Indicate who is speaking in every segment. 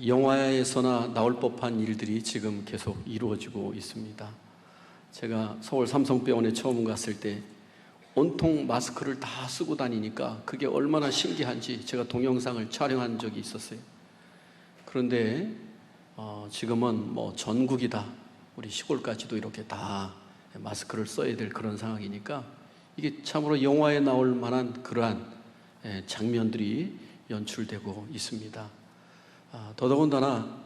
Speaker 1: 영화에서나 나올 법한 일들이 지금 계속 이루어지고 있습니다. 제가 서울 삼성병원에 처음 갔을 때 온통 마스크를 다 쓰고 다니니까 그게 얼마나 신기한지 제가 동영상을 촬영한 적이 있었어요. 그런데 지금은 뭐 전국이다, 우리 시골까지도 이렇게 다 마스크를 써야 될 그런 상황이니까 이게 참으로 영화에 나올 만한 그러한 장면들이 연출되고 있습니다. 더더군다나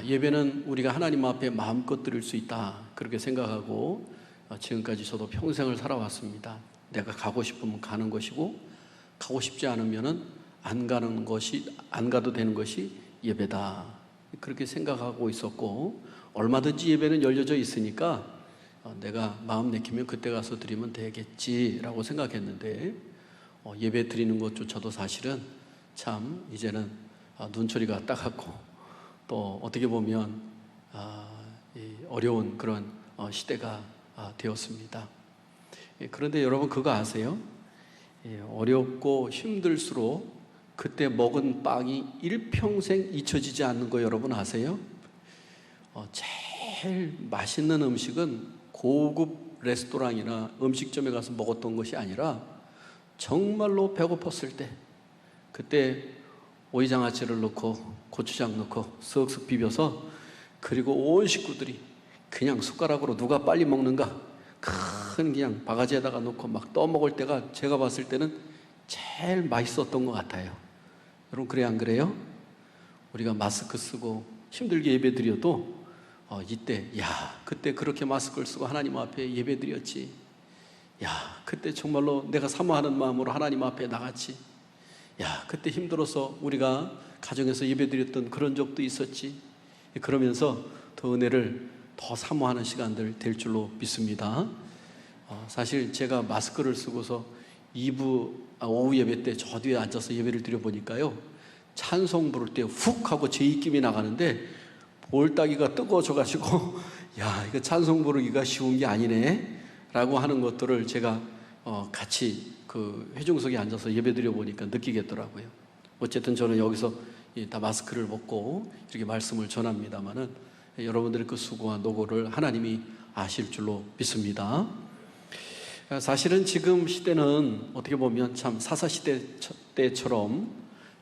Speaker 1: 예배는 우리가 하나님 앞에 마음껏 드릴 수 있다, 그렇게 생각하고 지금까지 저도 평생을 살아왔습니다. 내가 가고 싶으면 가는 것이고 가고 싶지 않으면은 안 가도 되는 것이 예배다, 그렇게 생각하고 있었고, 얼마든지 예배는 열려져 있으니까 내가 마음 내키면 그때 가서 드리면 되겠지라고 생각했는데 예배 드리는 것조차도 사실은 참 이제는 눈초리가 따갑고 또 어떻게 보면 어려운 그런 시대가 되었습니다. 그런데 여러분 그거 아세요? 어렵고 힘들수록 그때 먹은 빵이 일평생 잊혀지지 않는 거 여러분 아세요? 제일 맛있는 음식은 고급 레스토랑이나 음식점에 가서 먹었던 것이 아니라 정말로 배고팠을 때 그때 오이장아찌를 넣고 고추장 넣고 쓱쓱 비벼서, 그리고 온 식구들이 그냥 숟가락으로 누가 빨리 먹는가 큰 그냥 바가지에다가 넣고 막 떠먹을 때가 제가 봤을 때는 제일 맛있었던 것 같아요. 여러분 그래 안 그래요? 우리가 마스크 쓰고 힘들게 예배 드려도 이때 그때 그렇게 마스크를 쓰고 하나님 앞에 예배 드렸지, 그때 정말로 내가 사모하는 마음으로 하나님 앞에 나갔지, 그때 힘들어서 우리가 가정에서 예배드렸던 그런 적도 있었지, 그러면서 더 은혜를 더 사모하는 시간들 될 줄로 믿습니다. 사실 제가 마스크를 쓰고서 오후 예배 때 저 뒤에 앉아서 예배를 드려보니까요, 찬송 부를 때 훅 하고 제 입김이 나가는데 볼따기가 뜨거워져가지고 이거 찬송 부르기가 쉬운 게 아니네 라고 하는 것들을 제가 같이 그 회중석에 앉아서 예배 드려보니까 느끼겠더라고요. 어쨌든 저는 여기서 다 마스크를 벗고 이렇게 말씀을 전합니다마는 여러분들의 그 수고와 노고를 하나님이 아실 줄로 믿습니다. 사실은 지금 시대는 어떻게 보면 참 사사시대 때처럼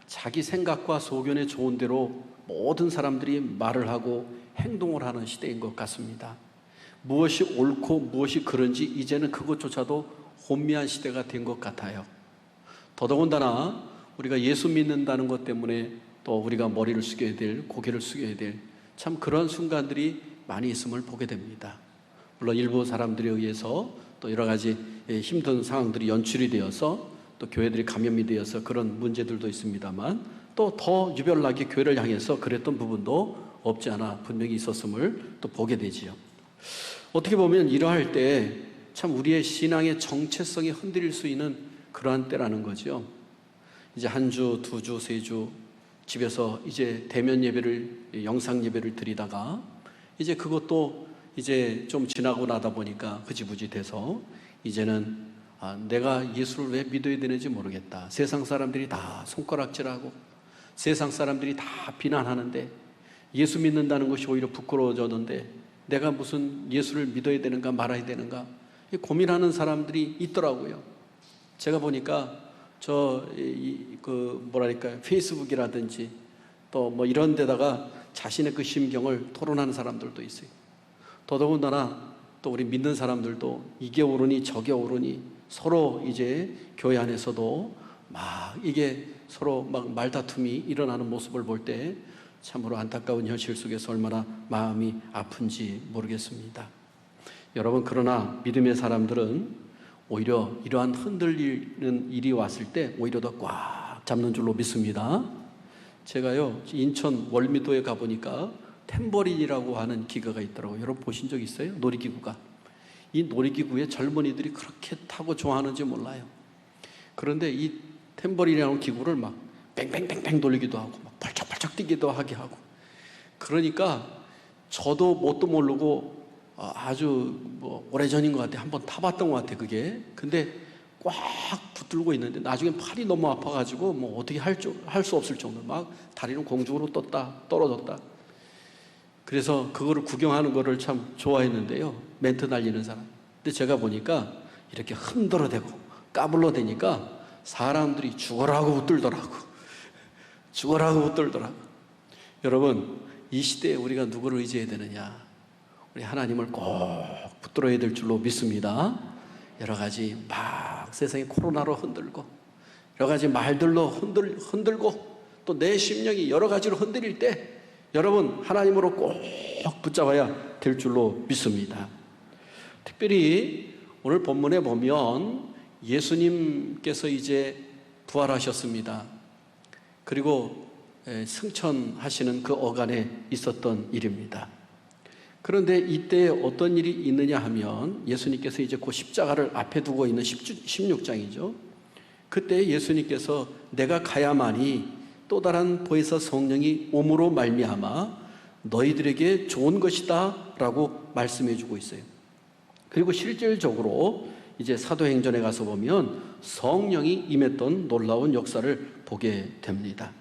Speaker 1: 자기 생각과 소견에 좋은 대로 모든 사람들이 말을 하고 행동을 하는 시대인 것 같습니다. 무엇이 옳고 무엇이 그런지 이제는 그것조차도 혼미한 시대가 된 것 같아요. 더더군다나 우리가 예수 믿는다는 것 때문에 또 우리가 머리를 숙여야 될, 고개를 숙여야 될 참 그런 순간들이 많이 있음을 보게 됩니다. 물론 일부 사람들에 의해서 또 여러 가지 힘든 상황들이 연출이 되어서 또 교회들이 감염이 되어서 그런 문제들도 있습니다만, 또 더 유별나게 교회를 향해서 그랬던 부분도 없지 않아 분명히 있었음을 또 보게 되지요. 어떻게 보면 이러할 때 참 우리의 신앙의 정체성이 흔들릴 수 있는 그러한 때라는 거죠. 이제 한 주, 두 주, 세 주 집에서 이제 대면 예배를, 영상 예배를 드리다가 이제 그것도 이제 좀 지나고 나다 보니까 흐지부지 돼서 이제는 내가 예수를 왜 믿어야 되는지 모르겠다. 세상 사람들이 다 손가락질하고 세상 사람들이 다 비난하는데 예수 믿는다는 것이 오히려 부끄러워졌는데 내가 무슨 예수를 믿어야 되는가 말아야 되는가 고민하는 사람들이 있더라고요. 제가 보니까 페이스북이라든지 또 뭐 이런 데다가 자신의 그 심경을 토론하는 사람들도 있어요. 더더군다나 또 우리 믿는 사람들도 이게 옳으니 저게 옳으니 서로 이제 교회 안에서도 막 이게 서로 막 말다툼이 일어나는 모습을 볼 때 참으로 안타까운 현실 속에서 얼마나 마음이 아픈지 모르겠습니다. 여러분, 그러나 믿음의 사람들은 오히려 이러한 흔들리는 일이 왔을 때 오히려 더 꽉 잡는 줄로 믿습니다. 제가요 인천 월미도에 가보니까 탬버린이라고 하는 기계가 있더라고요. 여러분 보신 적 있어요? 놀이기구가. 이 놀이기구에 젊은이들이 그렇게 타고 좋아하는지 몰라요. 그런데 이 탬버린이라는 기구를 막 뺑뺑뺑뺑 돌리기도 하고 막 펄쩍펄쩍 뛰기도 하게 하고, 그러니까 저도 뭣도 모르고 아주 오래전인 것 같아요. 한번 타봤던 것 같아요 그게. 근데 꽉 붙들고 있는데 나중에 팔이 너무 아파가지고 뭐 어떻게 할 수 없을 정도로 막 다리는 공중으로 떴다 떨어졌다. 그래서 그거를 구경하는 거를 참 좋아했는데요. 멘트 날리는 사람. 근데 제가 보니까 이렇게 흔들어대고 까불러대니까 사람들이 죽어라고 웃들더라고. 죽어라고 웃들더라고. 여러분, 이 시대에 우리가 누구를 의지해야 되느냐? 우리 하나님을 꼭 붙들어야 될 줄로 믿습니다. 여러 가지 막 세상에 코로나로 흔들고 여러 가지 말들로 흔들고 또 내 심령이 여러 가지로 흔들릴 때 여러분 하나님으로 꼭 붙잡아야 될 줄로 믿습니다. 특별히 오늘 본문에 보면 예수님께서 이제 부활하셨습니다. 그리고 승천하시는 그 어간에 있었던 일입니다. 그런데 이때 어떤 일이 있느냐 하면 예수님께서 이제 그 십자가를 앞에 두고 있는 16장이죠. 그때 예수님께서 내가 가야만이 또 다른 보혜사 성령이 오므로 말미암아 너희들에게 좋은 것이다 라고 말씀해 주고 있어요. 그리고 실질적으로 이제 사도행전에 가서 보면 성령이 임했던 놀라운 역사를 보게 됩니다.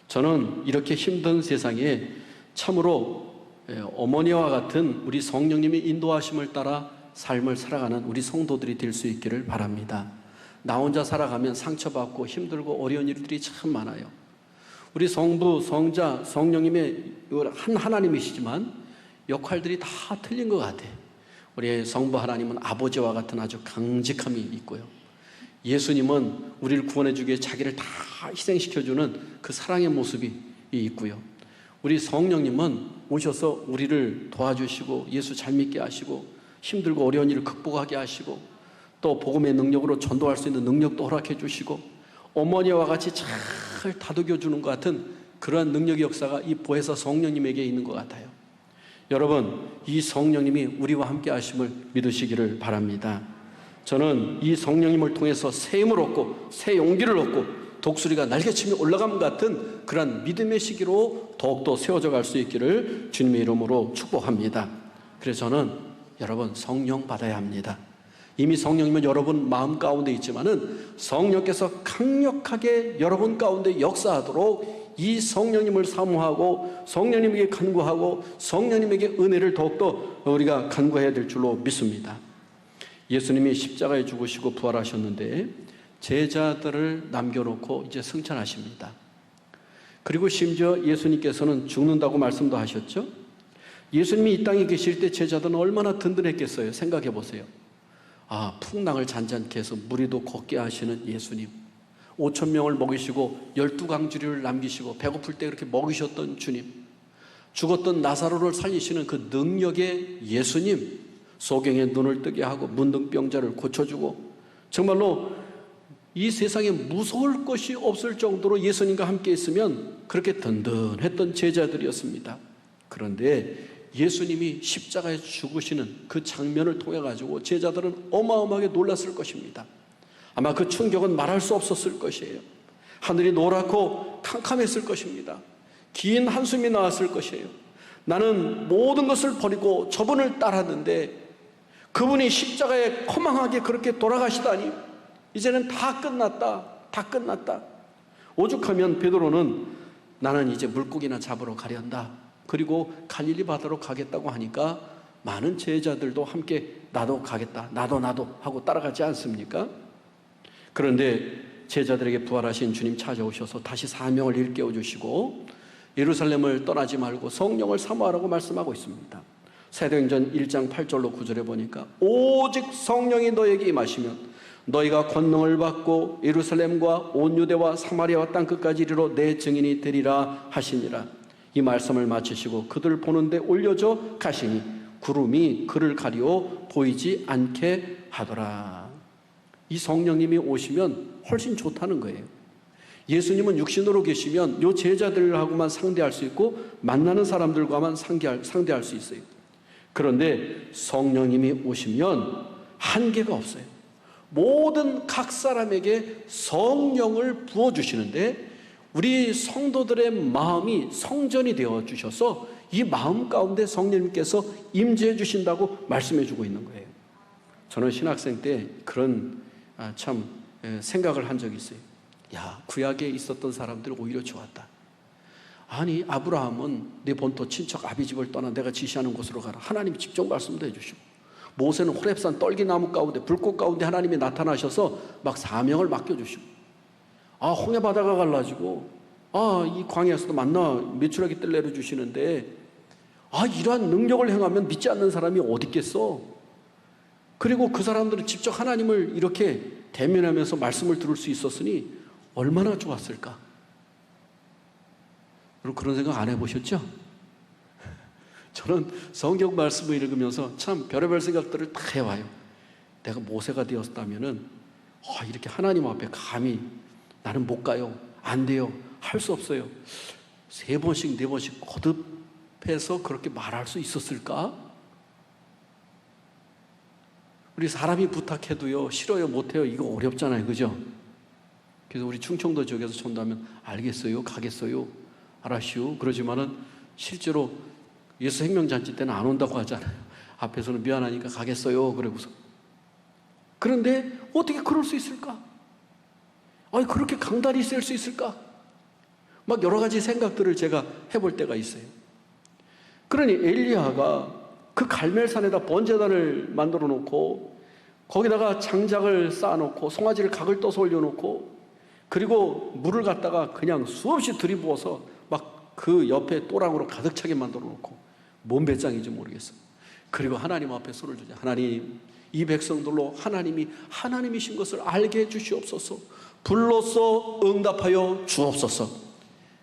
Speaker 1: 저는 이렇게 힘든 세상에 참으로 어머니와 같은 우리 성령님의 인도하심을 따라 삶을 살아가는 우리 성도들이 될 수 있기를 바랍니다. 나 혼자 살아가면 상처받고 힘들고 어려운 일들이 참 많아요. 우리 성부, 성자, 성령님의 한 하나님이시지만 역할들이 다 틀린 것 같아요. 우리 성부 하나님은 아버지와 같은 아주 강직함이 있고요. 예수님은 우리를 구원해주기 위해 자기를 다 희생시켜주는 그 사랑의 모습이 있고요. 우리 성령님은 오셔서 우리를 도와주시고 예수 잘 믿게 하시고 힘들고 어려운 일을 극복하게 하시고 또 복음의 능력으로 전도할 수 있는 능력도 허락해 주시고 어머니와 같이 잘 다독여 주는 것 같은 그러한 능력의 역사가 이 보혜사 성령님에게 있는 것 같아요. 여러분, 이 성령님이 우리와 함께 하심을 믿으시기를 바랍니다. 저는 이 성령님을 통해서 새 힘을 얻고 새 용기를 얻고 독수리가 날개치며 올라감 같은 그런 믿음의 시기로 더욱더 세워져 갈 수 있기를 주님의 이름으로 축복합니다. 그래서 저는 여러분 성령 받아야 합니다. 이미 성령님은 여러분 마음 가운데 있지만은 성령께서 강력하게 여러분 가운데 역사하도록 이 성령님을 사모하고 성령님에게 간구하고 성령님에게 은혜를 더욱더 우리가 간구해야 될 줄로 믿습니다. 예수님이 십자가에 죽으시고 부활하셨는데 제자들을 남겨놓고 이제 승천하십니다. 그리고 심지어 예수님께서는 죽는다고 말씀도 하셨죠. 예수님이 이 땅에 계실 때 제자들은 얼마나 든든했겠어요. 생각해 보세요. 풍랑을 잔잔케 해서 무리도 걷게 하시는 예수님, 5,000명을 먹이시고 12강주리를 남기시고 배고플 때 그렇게 먹이셨던 주님, 죽었던 나사로를 살리시는 그 능력의 예수님, 소경의 눈을 뜨게 하고 문둥병자를 고쳐주고 정말로 이 세상에 무서울 것이 없을 정도로 예수님과 함께 있으면 그렇게 든든했던 제자들이었습니다. 그런데 예수님이 십자가에 죽으시는 그 장면을 통해 가지고 제자들은 어마어마하게 놀랐을 것입니다. 아마 그 충격은 말할 수 없었을 것이에요. 하늘이 노랗고 캄캄했을 것입니다. 긴 한숨이 나왔을 것이에요. 나는 모든 것을 버리고 저분을 따랐는데 그분이 십자가에 허망하게 그렇게 돌아가시다니 이제는 다 끝났다. 다 끝났다. 오죽하면 베드로는 나는 이제 물고기나 잡으러 가련다. 그리고 갈릴리 바다로 가겠다고 하니까 많은 제자들도 함께 나도 가겠다. 나도 하고 따라가지 않습니까? 그런데 제자들에게 부활하신 주님 찾아오셔서 다시 사명을 일깨워 주시고 예루살렘을 떠나지 말고 성령을 사모하라고 말씀하고 있습니다. 사도행전 1장 8절로 9절에 보니까 오직 성령이 너에게 임하시면 너희가 권능을 받고 예루살렘과 온 유대와 사마리아와 땅끝까지 이르러 내 증인이 되리라 하시니라. 이 말씀을 마치시고 그들 보는데 올려져 가시니 구름이 그를 가리워 보이지 않게 하더라. 이 성령님이 오시면 훨씬 좋다는 거예요. 예수님은 육신으로 계시면 요 제자들하고만 상대할 수 있고 만나는 사람들과만 상대할 수 있어요. 그런데 성령님이 오시면 한계가 없어요. 모든 각 사람에게 성령을 부어주시는데 우리 성도들의 마음이 성전이 되어 주셔서 이 마음 가운데 성령님께서 임재해 주신다고 말씀해 주고 있는 거예요. 저는 신학생 때 그런 참 생각을 한 적이 있어요. 야, 구약에 있었던 사람들이 오히려 좋았다. 아니, 아브라함은 내 본토 친척 아비 집을 떠나 내가 지시하는 곳으로 가라. 하나님이 직접 말씀도 해주시고, 모세는 호렙산 떨기나무 가운데 불꽃 가운데 하나님이 나타나셔서 막 사명을 맡겨주시고, 홍해 바다가 갈라지고, 이 광야에서도 만나 메추라기 뜰 내려주시는데, 이러한 능력을 행하면 믿지 않는 사람이 어디 있겠어? 그리고 그 사람들은 직접 하나님을 이렇게 대면하면서 말씀을 들을 수 있었으니 얼마나 좋았을까? 여러분, 그런 생각 안 해보셨죠? 저는 성경 말씀을 읽으면서 참 별의별 생각들을 다 해와요. 내가 모세가 되었다면은 이렇게 하나님 앞에 감히 나는 못 가요, 안 돼요, 할 수 없어요, 3번씩 4번씩 거듭해서 그렇게 말할 수 있었을까? 우리 사람이 부탁해도요, 싫어요, 못해요, 이거 어렵잖아요, 그죠? 그래서 우리 충청도 지역에서 전도하면 알겠어요, 가겠어요, 알았슈, 그러지만은 실제로 예수 생명잔치 때는 안 온다고 하잖아요. 앞에서는 미안하니까 가겠어요, 그러고서. 그런데 어떻게 그럴 수 있을까? 그렇게 강단이 셀 수 있을까? 막 여러 가지 생각들을 제가 해볼 때가 있어요. 그러니 엘리야가 그 갈멜산에다 번제단을 만들어 놓고, 거기다가 장작을 쌓아놓고 송아지를 각을 떠서 올려놓고, 그리고 물을 갖다가 그냥 수없이 들이부어서 막 그 옆에 또랑으로 가득 차게 만들어 놓고, 뭔 배짱인지 모르겠어요. 그리고 하나님 앞에 손을 주자. 하나님, 이 백성들로 하나님이 하나님이신 것을 알게 해주시옵소서. 불로써 응답하여 주옵소서.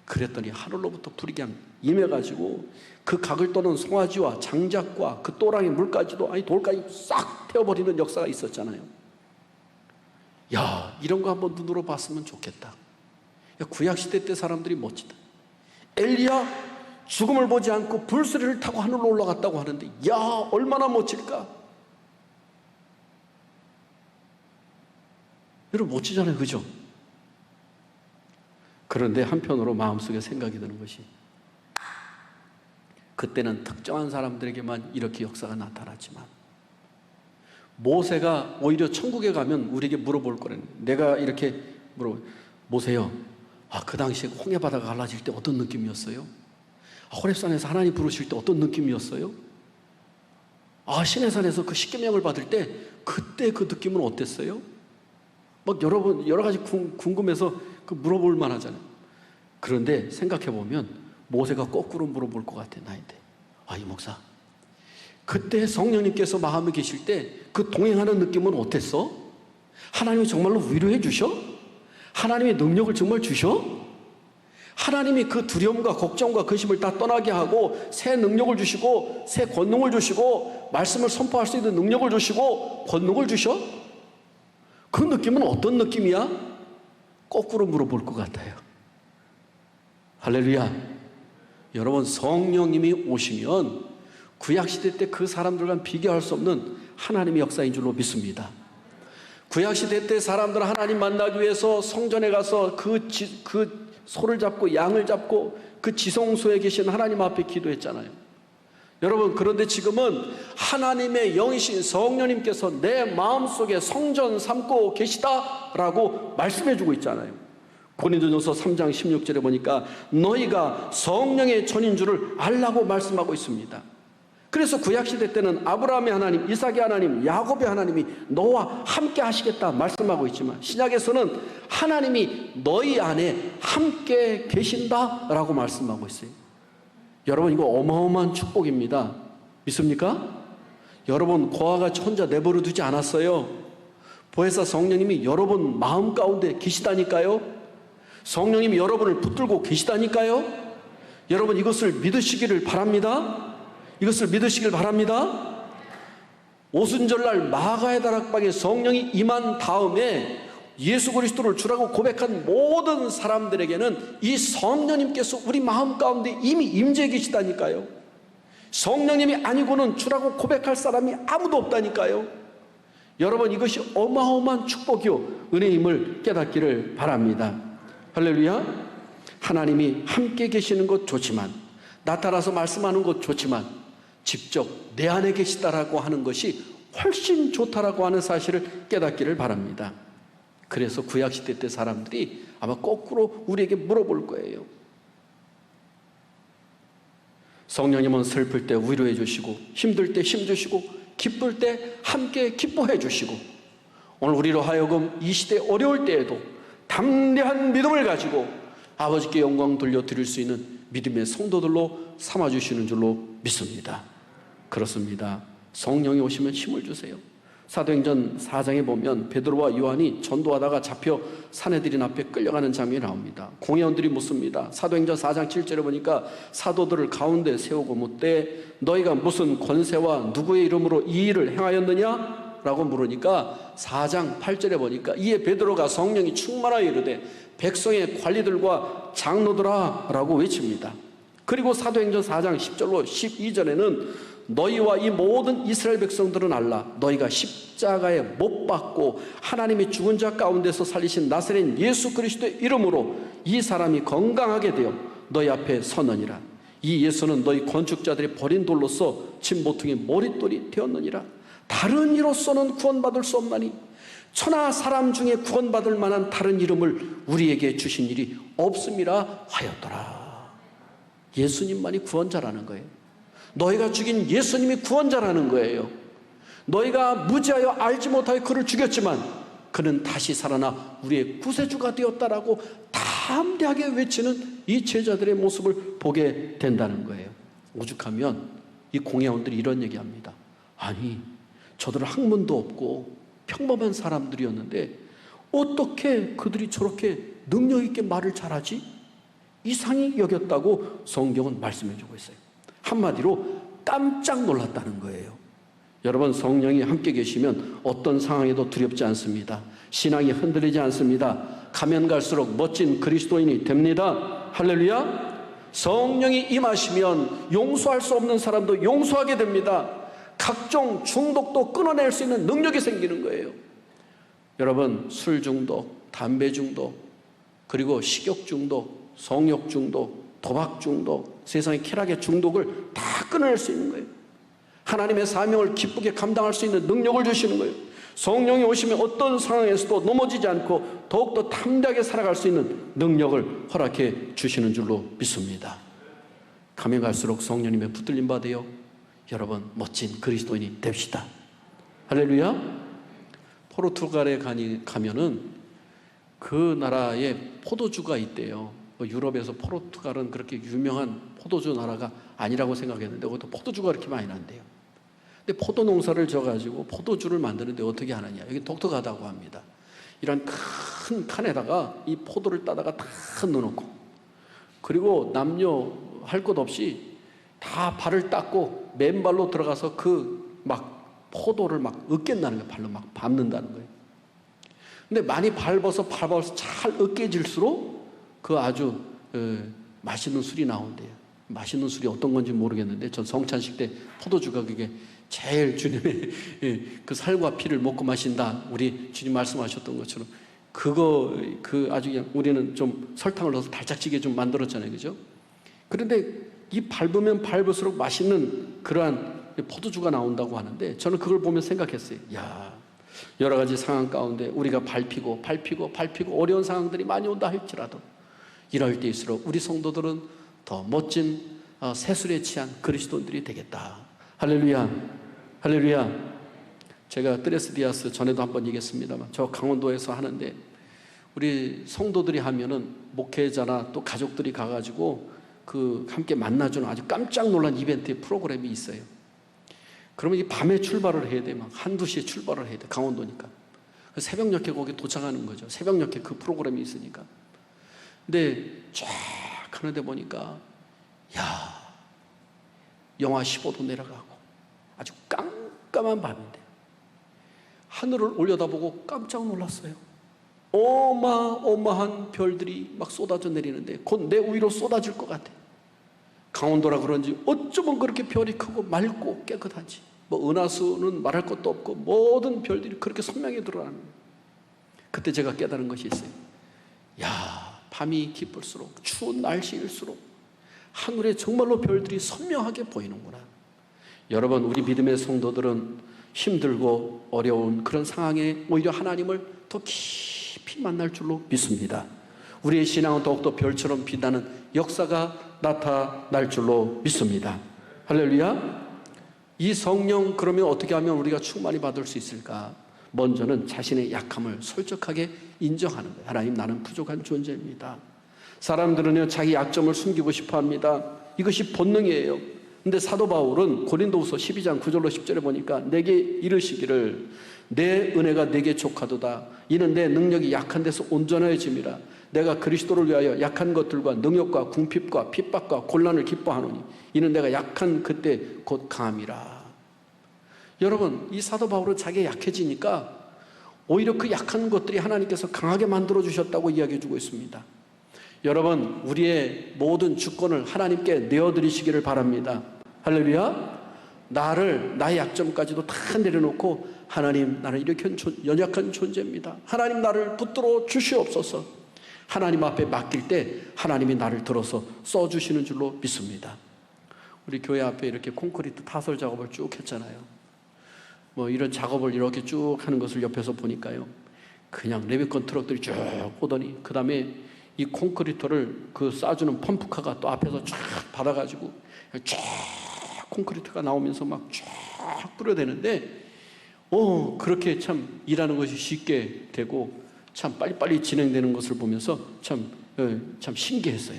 Speaker 1: 그랬더니 하늘로부터 불이 그냥 임해가지고 그 각을 떠는 송아지와 장작과 그 또랑의 물까지도, 돌까지 싹 태워버리는 역사가 있었잖아요. 야, 이런 거 한번 눈으로 봤으면 좋겠다. 구약시대 때 사람들이 멋지다. 엘리야 죽음을 보지 않고 불수리를 타고 하늘로 올라갔다고 하는데, 야, 얼마나 멋질까? 여러분, 멋지잖아요, 그죠? 그런데 한편으로 마음속에 생각이 드는 것이, 그때는 특정한 사람들에게만 이렇게 역사가 나타났지만, 모세가 오히려 천국에 가면 우리에게 물어볼 거라는, 내가 이렇게 모세요, 그 당시에 홍해바다가 갈라질 때 어떤 느낌이었어요? 호렙산에서 하나님 부르실 때 어떤 느낌이었어요? 시내산에서 그 십계명을 받을 때 그때 그 느낌은 어땠어요? 막 여러 가지 궁금해서 물어볼 만하잖아요. 그런데 생각해보면 모세가 거꾸로 물어볼 것 같아, 나한테. 이 목사, 그때 성령님께서 마음에 계실 때 그 동행하는 느낌은 어땠어? 하나님이 정말로 위로해 주셔? 하나님의 능력을 정말 주셔? 하나님이 그 두려움과 걱정과 근심을 다 떠나게 하고 새 능력을 주시고 새 권능을 주시고 말씀을 선포할 수 있는 능력을 주시고 권능을 주셔? 그 느낌은 어떤 느낌이야? 거꾸로 물어볼 것 같아요. 할렐루야. 여러분, 성령님이 오시면 구약시대 때 그 사람들과는 비교할 수 없는 하나님의 역사인 줄로 믿습니다. 구약시대 때 사람들은 하나님 만나기 위해서 성전에 가서 그 소를 잡고 양을 잡고 그 지성소에 계신 하나님 앞에 기도했잖아요. 여러분, 그런데 지금은 하나님의 영이신 성령님께서 내 마음속에 성전 삼고 계시다라고 말씀해주고 있잖아요. 고린도전서 3장 16절에 보니까 너희가 성령의 전인 줄을 알라고 말씀하고 있습니다. 그래서 구약시대 때는 아브라함의 하나님, 이삭의 하나님, 야곱의 하나님이 너와 함께 하시겠다 말씀하고 있지만, 신약에서는 하나님이 너희 안에 함께 계신다라고 말씀하고 있어요. 여러분, 이거 어마어마한 축복입니다. 믿습니까? 여러분, 고아가 혼자 내버려 두지 않았어요. 보혜사 성령님이 여러분 마음 가운데 계시다니까요. 성령님이 여러분을 붙들고 계시다니까요. 여러분, 이것을 믿으시기를 바랍니다. 이것을 믿으시길 바랍니다. 오순절날 마가의 다락방에 성령이 임한 다음에 예수 그리스도를 주라고 고백한 모든 사람들에게는 이 성령님께서 우리 마음 가운데 이미 임재해 계시다니까요. 성령님이 아니고는 주라고 고백할 사람이 아무도 없다니까요. 여러분, 이것이 어마어마한 축복이요 은혜임을 깨닫기를 바랍니다. 할렐루야. 하나님이 함께 계시는 것 좋지만, 나타나서 말씀하는 것 좋지만, 직접 내 안에 계시다라고 하는 것이 훨씬 좋다라고 하는 사실을 깨닫기를 바랍니다. 그래서 구약시대 때 사람들이 아마 거꾸로 우리에게 물어볼 거예요. 성령님은 슬플 때 위로해 주시고, 힘들 때 힘 주시고, 기쁠 때 함께 기뻐해 주시고, 오늘 우리로 하여금 이 시대 어려울 때에도 담대한 믿음을 가지고 아버지께 영광 돌려드릴 수 있는 믿음의 성도들로 삼아주시는 줄로 믿습니다. 그렇습니다. 성령이 오시면 힘을 주세요. 사도행전 4장에 보면 베드로와 요한이 전도하다가 잡혀 사내들인 앞에 끌려가는 장면이 나옵니다. 공회원들이 묻습니다. 사도행전 4장 7절에 보니까 사도들을 가운데 세우고 묻되 너희가 무슨 권세와 누구의 이름으로 이 일을 행하였느냐? 라고 물으니까 4장 8절에 보니까 이에 베드로가 성령이 충만하여 이르되 백성의 관리들과 장로들아 라고 외칩니다. 그리고 사도행전 4장 10절로 12절에는 너희와 이 모든 이스라엘 백성들은 알라. 너희가 십자가에 못 박고 하나님이 죽은 자 가운데서 살리신 나사렛 예수 그리스도의 이름으로 이 사람이 건강하게 되어 너희 앞에 서느니라. 이 예수는 너희 건축자들이 버린 돌로서 진 모퉁이 머릿돌이 되었느니라. 다른 이로서는 구원받을 수 없나니 천하 사람 중에 구원받을 만한 다른 이름을 우리에게 주신 일이 없음이라 하였더라. 예수님만이 구원자라는 거예요. 너희가 죽인 예수님이 구원자라는 거예요. 너희가 무지하여 알지 못하여 그를 죽였지만 그는 다시 살아나 우리의 구세주가 되었다라고 담대하게 외치는 이 제자들의 모습을 보게 된다는 거예요. 오죽하면 이 공회원들이 이런 얘기합니다. 아니, 저들은 학문도 없고 평범한 사람들이었는데 어떻게 그들이 저렇게 능력 있게 말을 잘하지? 이상히 여겼다고 성경은 말씀해주고 있어요. 한마디로 깜짝 놀랐다는 거예요. 여러분, 성령이 함께 계시면 어떤 상황에도 두렵지 않습니다. 신앙이 흔들리지 않습니다. 가면 갈수록 멋진 그리스도인이 됩니다. 할렐루야. 성령이 임하시면 용서할 수 없는 사람도 용서하게 됩니다. 각종 중독도 끊어낼 수 있는 능력이 생기는 거예요. 여러분, 술 중독, 담배 중독, 그리고 식욕 중독, 성욕 중독, 도박 중독, 세상의 쾌락의 중독을 다 끊어낼 수 있는 거예요. 하나님의 사명을 기쁘게 감당할 수 있는 능력을 주시는 거예요. 성령이 오시면 어떤 상황에서도 넘어지지 않고 더욱더 담대하게 살아갈 수 있는 능력을 허락해 주시는 줄로 믿습니다. 가면 갈수록 성령님의 붙들림 받아요. 여러분, 멋진 그리스도인이 됩시다. 할렐루야. 포르투갈에 가면은 그 나라에 포도주가 있대요. 유럽에서 포르투갈은 그렇게 유명한 포도주 나라가 아니라고 생각했는데 거기도 포도주가 그렇게 많이 난대요. 근데 포도 농사를 져가지고 포도주를 만드는데 어떻게 하느냐, 여기 독특하다고 합니다. 이런 큰 칸에다가 이 포도를 따다가 다 넣어놓고, 그리고 남녀 할 것 없이 다 발을 닦고 맨발로 들어가서 그 막 포도를 막 으깬다는 거예요. 발로 막 밟는다는 거예요. 근데 많이 밟아서 잘 으깨질수록 그 아주 맛있는 술이 나온대요. 맛있는 술이 어떤 건지 모르겠는데 전 성찬식 때 포도주가 그게 제일 주님의 그 살과 피를 먹고 마신다, 우리 주님 말씀하셨던 것처럼 그거 아주 그냥 우리는 좀 설탕을 넣어서 달짝지게 좀 만들었잖아요, 그죠? 그런데 이 밟으면 밟을수록 맛있는 그러한 포도주가 나온다고 하는데 저는 그걸 보면 생각했어요. 야, 여러 가지 상황 가운데 우리가 밟히고 어려운 상황들이 많이 온다 할지라도 이럴 때일수록 우리 성도들은 더 멋진 새술에 취한 그리스도인들이 되겠다. 할렐루야. 할렐루야. 제가 뜨레스디아스 전에도 한번 얘기했습니다만 저 강원도에서 하는데 우리 성도들이 하면은 목회자나 또 가족들이 가가지고 그 함께 만나주는 아주 깜짝 놀란 이벤트 프로그램이 있어요. 그러면 이 밤에 출발을 해야 돼. 막 1, 2시에 출발을 해야 돼. 강원도니까. 새벽녘에 거기 도착하는 거죠. 새벽녘에 그 프로그램이 있으니까. 근데 쫙 하는데 보니까 야, 영하 15도 내려가고 아주 깜깜한 밤인데 하늘을 올려다보고 깜짝 놀랐어요. 어마어마한 별들이 막 쏟아져 내리는데 곧 내 위로 쏟아질 것 같아. 강원도라 그런지 어쩌면 그렇게 별이 크고 맑고 깨끗한지, 뭐 은하수는 말할 것도 없고 모든 별들이 그렇게 선명히 드러나는 거예요. 그때 제가 깨달은 것이 있어요. 야, 밤이 깊을수록 추운 날씨일수록 하늘에 정말로 별들이 선명하게 보이는구나. 여러분, 우리 믿음의 성도들은 힘들고 어려운 그런 상황에 오히려 하나님을 더 깊이 만날 줄로 믿습니다. 우리의 신앙은 더욱더 별처럼 빛나는 역사가 나타날 줄로 믿습니다. 할렐루야. 이 성령, 그러면 어떻게 하면 우리가 충만히 받을 수 있을까? 먼저는 자신의 약함을 솔직하게 인정하는 거예요. 하나님, 나는 부족한 존재입니다. 사람들은요, 자기 약점을 숨기고 싶어 합니다. 이것이 본능이에요. 근데 사도 바울은 고린도후서 12장 9절로 10절에 보니까 내게 이르시기를 내 은혜가 내게 족하도다. 이는 내 능력이 약한 데서 온전해짐이라. 내가 그리스도를 위하여 약한 것들과 능력과 궁핍과 핍박과 곤란을 기뻐하노니 이는 내가 약한 그때 곧 강함이라. 여러분, 이 사도 바울은 자기가 약해지니까 오히려 그 약한 것들이 하나님께서 강하게 만들어 주셨다고 이야기해 주고 있습니다. 여러분, 우리의 모든 주권을 하나님께 내어드리시기를 바랍니다. 할렐루야. 나의 약점까지도 다 내려놓고, 하나님, 나는 이렇게 연약한 존재입니다. 하나님, 나를 붙들어 주시옵소서. 하나님 앞에 맡길 때 하나님이 나를 들어서 써주시는 줄로 믿습니다. 우리 교회 앞에 이렇게 콘크리트 타설 작업을 쭉 했잖아요. 뭐 이런 작업을 이렇게 쭉 하는 것을 옆에서 보니까요, 그냥 레미컨 트럭들이 쭉 오더니 그 다음에 이 콘크리트를 그 쏴주는 펌프카가 또 앞에서 쫙 받아가지고 쫙 콘크리트가 나오면서 막 쫙 뿌려대는데, 그렇게 참 일하는 것이 쉽게 되고 참 빨리빨리 진행되는 것을 보면서 참 신기했어요.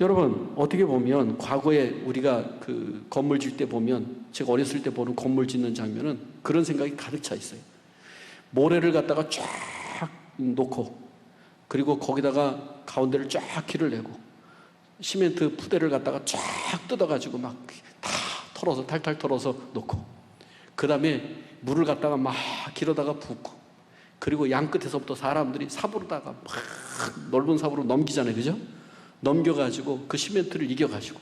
Speaker 1: 여러분, 어떻게 보면 과거에 우리가 그 건물 질 때 보면, 제가 어렸을 때 보는 건물 짓는 장면은 그런 생각이 가득 차 있어요. 모래를 갖다가 쫙 놓고, 그리고 거기다가 가운데를 쫙 길을 내고 시멘트 푸대를 갖다가 쫙 뜯어가지고 막 다 털어서 탈탈 털어서 놓고, 그 다음에 물을 갖다가 막 길어다가 붓고, 그리고 양 끝에서부터 사람들이 삽으로다가 막 넓은 삽으로 넘기잖아요, 그죠? 넘겨가지고 그 시멘트를 이겨가지고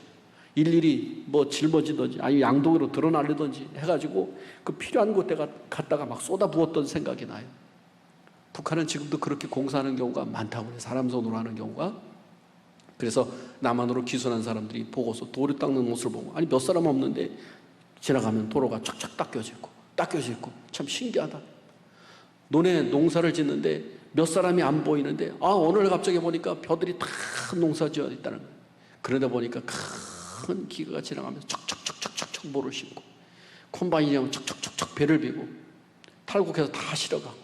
Speaker 1: 일일이 뭐 짊어지든지 아니면 양동이로 드러나르든지 해가지고 그 필요한 곳에 갔다가 막 쏟아 부었던 생각이 나요. 북한은 지금도 그렇게 공사하는 경우가 많다고 해요. 사람 손으로 하는 경우가. 그래서 남한으로 귀순한 사람들이 보고서 돌을 닦는 모습을 보고, 아니 몇 사람 없는데 지나가면 도로가 쫙쫙 닦여져 있고 참 신기하다. 논에 농사를 짓는데 몇 사람이 안 보이는데, 오늘 갑자기 보니까 벼들이 다 농사 지어 있다는 거예요. 그러다 보니까 큰 기계가 지나가면서 척척척척척 모를 심고, 콤바인이랑 척척척척 배를 비고 탈곡해서 다 실어가고,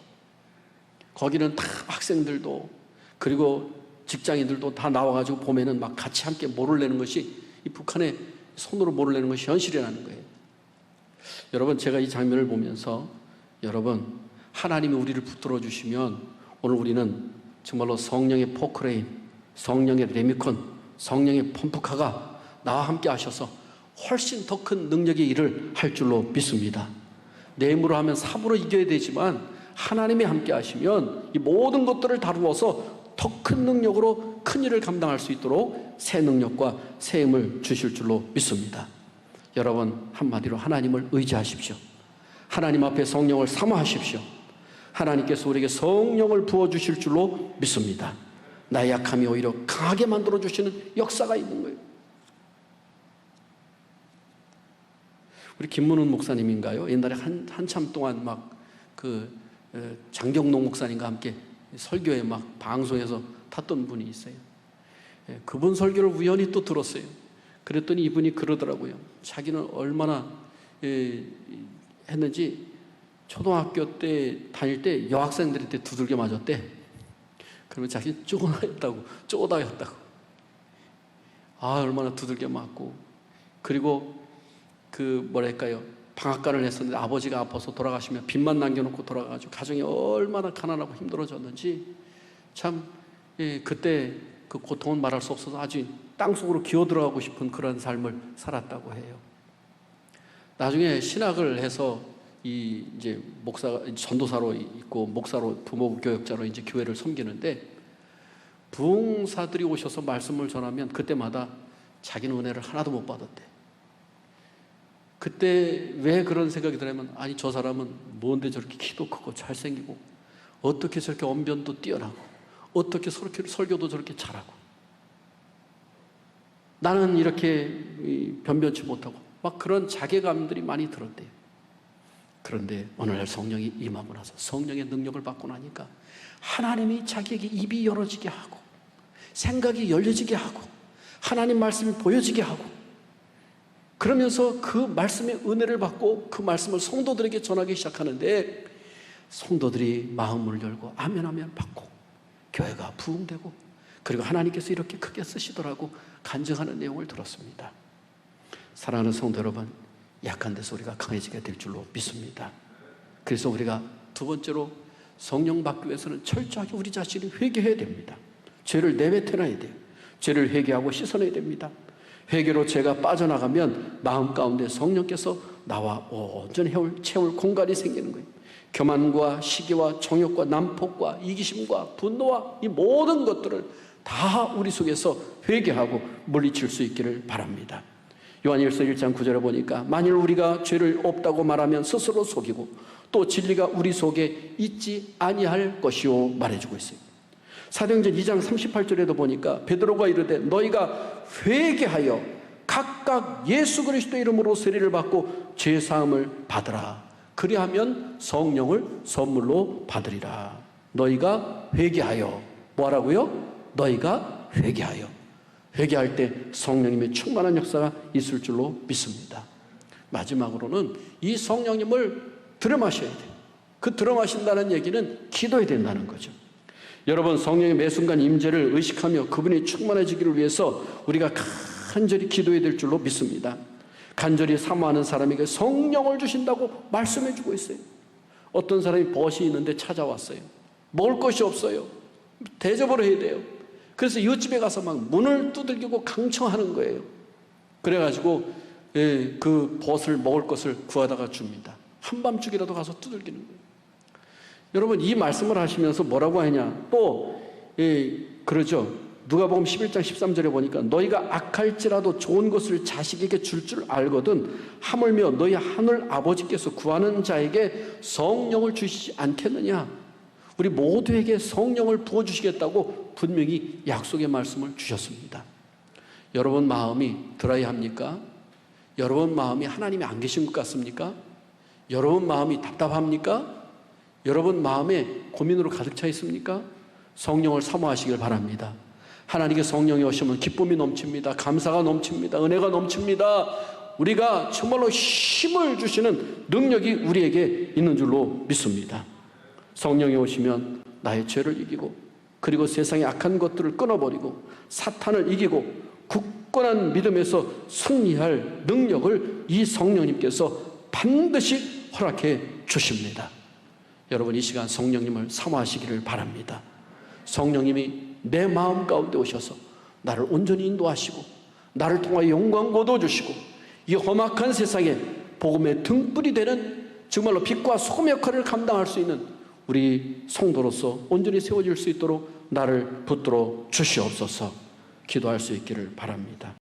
Speaker 1: 거기는 다 학생들도 그리고 직장인들도 다 나와가지고 보면은 막 같이 함께 모를 내는 것이, 이 북한의 손으로 모를 내는 것이 현실이라는 거예요. 여러분, 제가 이 장면을 보면서, 여러분, 하나님이 우리를 붙들어 주시면 오늘 우리는 정말로 성령의 포크레인, 성령의 레미콘, 성령의 펌프카가 나와 함께 하셔서 훨씬 더 큰 능력의 일을 할 줄로 믿습니다. 내 힘으로 하면 삽으로 이겨야 되지만 하나님이 함께 하시면 이 모든 것들을 다루어서 더 큰 능력으로 큰 일을 감당할 수 있도록 새 능력과 새 힘을 주실 줄로 믿습니다. 여러분, 한마디로 하나님을 의지하십시오. 하나님 앞에 성령을 사모하십시오. 하나님께서 우리에게 성령을 부어주실 줄로 믿습니다. 나의 약함이 오히려 강하게 만들어주시는 역사가 있는 거예요. 우리 김문훈 목사님인가요? 옛날에 한참 동안 막 장경록 목사님과 함께 설교에 막 방송에서 탔던 분이 있어요. 그분 설교를 우연히 또 들었어요. 그랬더니 이분이 그러더라고요. 자기는 얼마나 했는지, 초등학교 때 다닐 때 여학생들한테 두들겨 맞았대. 그러면 자기는 쪼다였다고. 얼마나 두들겨 맞고, 그리고 방앗간을 했었는데 아버지가 아파서 돌아가시면 빚만 남겨놓고 돌아가가지고 가정이 얼마나 가난하고 힘들어졌는지, 참 그때 그 고통은 말할 수 없어서 아주 땅속으로 기어 들어가고 싶은 그런 삶을 살았다고 해요. 나중에 신학을 해서 이제 목사가 전도사로 있고 목사로 부모 교역자로 이제 교회를 섬기는데, 부흥사들이 오셔서 말씀을 전하면 그때마다 자기는 은혜를 하나도 못 받았대. 그때 왜 그런 생각이 드냐면, 저 사람은 뭔데 저렇게 키도 크고 잘생기고, 어떻게 저렇게 언변도 뛰어나고, 어떻게 저렇게 설교도 저렇게 잘하고, 나는 이렇게 변변치 못하고, 막 그런 자괴감들이 많이 들었대요. 그런데 오늘날 성령이 임하고 나서 성령의 능력을 받고 나니까 하나님이 자기에게 입이 열어지게 하고 생각이 열려지게 하고 하나님 말씀이 보여지게 하고 그러면서 그 말씀의 은혜를 받고 그 말씀을 성도들에게 전하기 시작하는데 성도들이 마음을 열고 아멘 아멘 받고 교회가 부흥되고 그리고 하나님께서 이렇게 크게 쓰시더라고 간증하는 내용을 들었습니다. 사랑하는 성도 여러분, 약한 데서 우리가 강해지게 될 줄로 믿습니다. 그래서 우리가 두 번째로 성령 받기 위해서는 철저하게 우리 자신이 회개해야 됩니다. 죄를 내뱉어놔야 돼요. 죄를 회개하고 씻어내야 됩니다. 회개로 죄가 빠져나가면 마음 가운데 성령께서 나와 온전히 채울 공간이 생기는 거예요. 교만과 시기와 정욕과 난폭과 이기심과 분노와 이 모든 것들을 다 우리 속에서 회개하고 물리칠 수 있기를 바랍니다. 요한일서 1장 9절에 보니까 만일 우리가 죄를 없다고 말하면 스스로 속이고 또 진리가 우리 속에 있지 아니할 것이요 말해주고 있어요. 사도행전 2장 38절에도 보니까 베드로가 이르되 너희가 회개하여 각각 예수 그리스도의 이름으로 세례를 받고 죄 사함을 받으라. 그리하면 성령을 선물로 받으리라. 너희가 회개하여 뭐라고요? 너희가 회개하여. 회개할 때 성령님의 충만한 역사가 있을 줄로 믿습니다. 마지막으로는 이 성령님을 들여마셔야 돼요. 그 들여마신다는 얘기는 기도해야 된다는 거죠. 여러분, 성령의 매 순간 임재를 의식하며 그분이 충만해지기를 위해서 우리가 간절히 기도해야 될 줄로 믿습니다. 간절히 사모하는 사람에게 성령을 주신다고 말씀해 주고 있어요. 어떤 사람이 벗이 있는데 찾아왔어요. 먹을 것이 없어요. 대접을 해야 돼요. 그래서 이웃집에 가서 막 문을 두들기고 강청하는 거예요. 그래가지고 그 벗을 먹을 것을 구하다가 줍니다. 한밤중이라도 가서 두들기는 거예요. 여러분, 이 말씀을 하시면서 뭐라고 하냐? 또 그러죠. 누가복음 11장 13절에 보니까 너희가 악할지라도 좋은 것을 자식에게 줄 알거든 하물며 너희 하늘 아버지께서 구하는 자에게 성령을 주시지 않겠느냐? 우리 모두에게 성령을 부어주시겠다고 분명히 약속의 말씀을 주셨습니다. 여러분 마음이 드라이합니까? 여러분 마음이 하나님이 안 계신 것 같습니까? 여러분 마음이 답답합니까? 여러분 마음에 고민으로 가득 차 있습니까? 성령을 사모하시길 바랍니다. 하나님께 성령이 오시면 기쁨이 넘칩니다. 감사가 넘칩니다. 은혜가 넘칩니다. 우리가 정말로 힘을 주시는 능력이 우리에게 있는 줄로 믿습니다. 성령이 오시면 나의 죄를 이기고 그리고 세상의 악한 것들을 끊어버리고 사탄을 이기고 굳건한 믿음에서 승리할 능력을 이 성령님께서 반드시 허락해 주십니다. 여러분, 이 시간 성령님을 사모하시기를 바랍니다. 성령님이 내 마음 가운데 오셔서 나를 온전히 인도하시고 나를 통하여 영광 거둬주시고 이 험악한 세상에 복음의 등불이 되는 정말로 빛과 소금 역할을 감당할 수 있는 우리 성도로서 온전히 세워질 수 있도록 나를 붙들어 주시옵소서. 기도할 수 있기를 바랍니다.